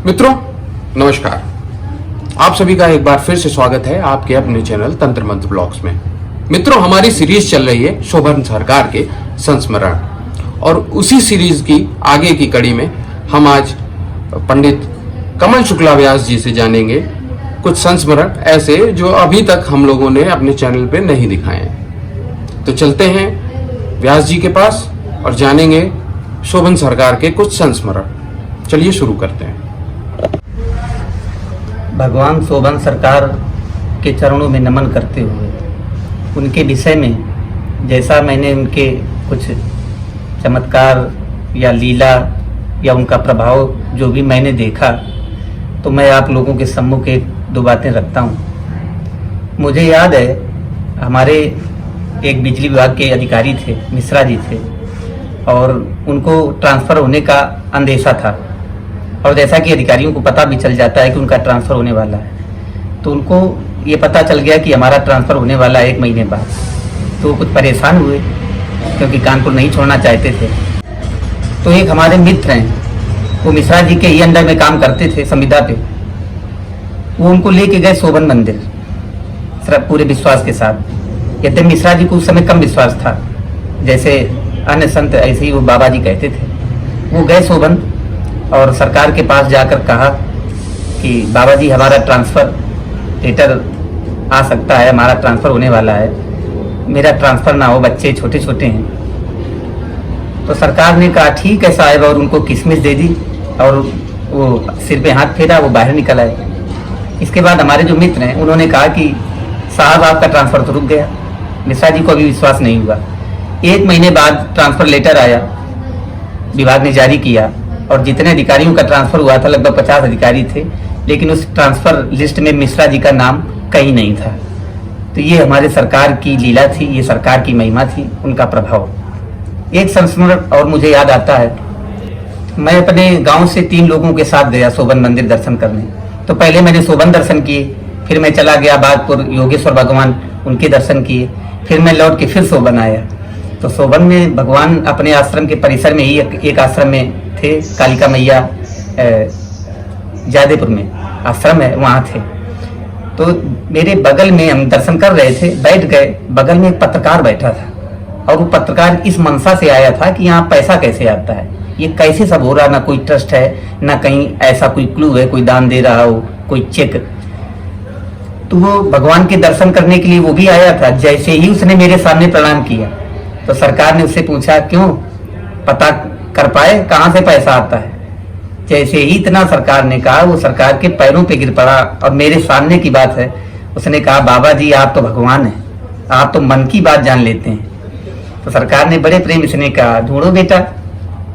मित्रों नमस्कार, आप सभी का एक बार फिर से स्वागत है आपके अपने चैनल तंत्र मंत्र ब्लॉग्स में। मित्रों, हमारी सीरीज चल रही है शोभन सरकार के संस्मरण, और उसी सीरीज की आगे की कड़ी में हम आज पंडित कमल शुक्ला व्यास जी से जानेंगे कुछ संस्मरण ऐसे जो अभी तक हम लोगों ने अपने चैनल पे नहीं दिखाए हैं। तो चलते हैं व्यास जी के पास और जानेंगे शोभन सरकार के कुछ संस्मरण। चलिए शुरू करते हैं। भगवान शोभन सरकार के चरणों में नमन करते हुए उनके विषय में जैसा मैंने उनके कुछ चमत्कार या लीला या उनका प्रभाव जो भी मैंने देखा, तो मैं आप लोगों के सम्मुख एक दो बातें रखता हूँ। मुझे याद है हमारे एक बिजली विभाग के अधिकारी थे, मिश्रा जी थे, और उनको ट्रांसफ़र होने का अंदेशा था। और जैसा कि अधिकारियों को पता भी चल जाता है कि उनका ट्रांसफ़र होने वाला है, तो उनको ये पता चल गया कि हमारा ट्रांसफ़र होने वाला है 1 महीने बाद। तो कुछ परेशान हुए क्योंकि कानपुर नहीं छोड़ना चाहते थे। तो एक हमारे मित्र हैं, वो मिश्रा जी के ही अंडर में काम करते थे संविदा पे। वो उनको लेके गए शोभन मंदिर सिर्फ पूरे विश्वास के साथ। यद्यपि मिश्रा जी को उस समय कम विश्वास था, जैसे अन्य संत ऐसे ही वो बाबा जी कहते थे। वो गए शोभन और सरकार के पास जाकर कहा कि बाबा जी हमारा ट्रांसफ़र लेटर आ सकता है, हमारा ट्रांसफ़र होने वाला है, मेरा ट्रांसफ़र ना हो, बच्चे छोटे छोटे हैं। तो सरकार ने कहा ठीक है साहब, और उनको किशमिश दे दी और वो सिर पे हाथ फेरा, वो बाहर निकल आए। इसके बाद हमारे जो मित्र हैं उन्होंने कहा कि साहब आपका ट्रांसफ़र तो रुक गया। मिश्रा जी को अभी विश्वास नहीं हुआ। 1 महीने बाद ट्रांसफ़र लेटर आया, विभाग ने जारी किया, और जितने अधिकारियों का ट्रांसफ़र हुआ था लगभग 50 अधिकारी थे, लेकिन उस ट्रांसफ़र लिस्ट में मिश्रा जी का नाम कहीं नहीं था। तो ये हमारे सरकार की लीला थी, ये सरकार की महिमा थी, उनका प्रभाव। एक संस्मरण और मुझे याद आता है, मैं अपने गांव से 3 लोगों के साथ गया शोभन मंदिर दर्शन करने। तो पहले मैंने शोभन दर्शन किए, फिर मैं चला गया बागपुर योगेश्वर भगवान, उनके दर्शन किए, फिर मैं लौट के फिर शोभन आया। तो शोभन में भगवान अपने आश्रम के परिसर में ही एक आश्रम में थे, कालिका मैया जादेपुर में आश्रम है, वहाँ थे। तो मेरे बगल में हम दर्शन कर रहे थे, बैठ गए, बगल में एक पत्रकार बैठा था, और वो पत्रकार इस मंशा से आया था कि यहाँ पैसा कैसे आता है, ये कैसे सब हो रहा, ना कोई ट्रस्ट है, ना कहीं ऐसा कोई क्लू है, कोई दान दे रहा हो, कोई चेक। तो वो भगवान के दर्शन करने के लिए वो भी आया था। जैसे ही उसने मेरे सामने प्रणाम किया तो सरकार ने उससे पूछा क्यों, पता कर पाए कहाँ से पैसा आता है। जैसे ही इतना सरकार ने कहा, वो सरकार के पैरों पे गिर पड़ा, और मेरे सामने की बात है, उसने कहा बाबा जी आप तो भगवान हैं, आप तो मन की बात जान लेते हैं। तो सरकार ने बड़े प्रेम से कहा ढूंढो बेटा,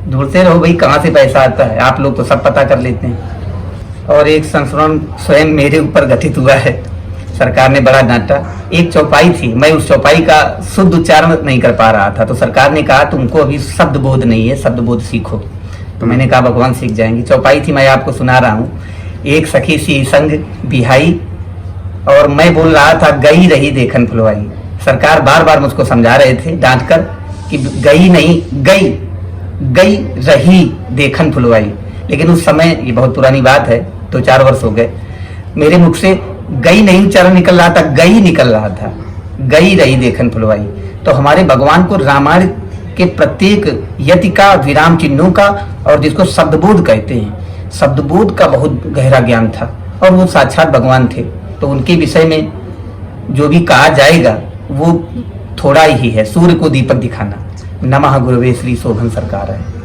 ढूंढते रहो भाई, कहाँ से पैसा आता है, आप लोग तो सब पता कर लेते हैं। और एक संस्मरण स्वयं मेरे ऊपर घटित हुआ है। सरकार ने बड़ा डांटा। एक चौपाई थी, मैं उस चौपाई का शुद्ध उच्चारण नहीं कर पा रहा था, तो सरकार ने कहा तुमको अभी शब्द बोध नहीं है, शब्द बोध सीखो। तो मैंने कहा भगवान सीख जाएंगे। चौपाई थी, मैं आपको सुना रहा हूँ। एक सखी सी संग बिहाई, और मैं बोल रहा था गई रही देखन फुलवाई। सरकार बार बार मुझको समझा रहे थे डांट कर कि गई नहीं, गई रही देखन फुलवाई। लेकिन उस समय, ये बहुत पुरानी बात है, 2-4 वर्ष हो गए, मेरे मुख से गई नहीं उच्चारण निकल रहा था, गई निकल रहा था, गई रही देखन फुलवाई। तो हमारे भगवान को रामायण के प्रत्येक यति का, विराम चिन्हों का, और जिसको शब्दबोध कहते हैं, शब्दबोध का बहुत गहरा ज्ञान था, और वो साक्षात भगवान थे। तो उनके विषय में जो भी कहा जाएगा वो थोड़ा ही है, सूर्य को दीपक दिखाना। नमः गुरुवे श्री शोभन सरकार है।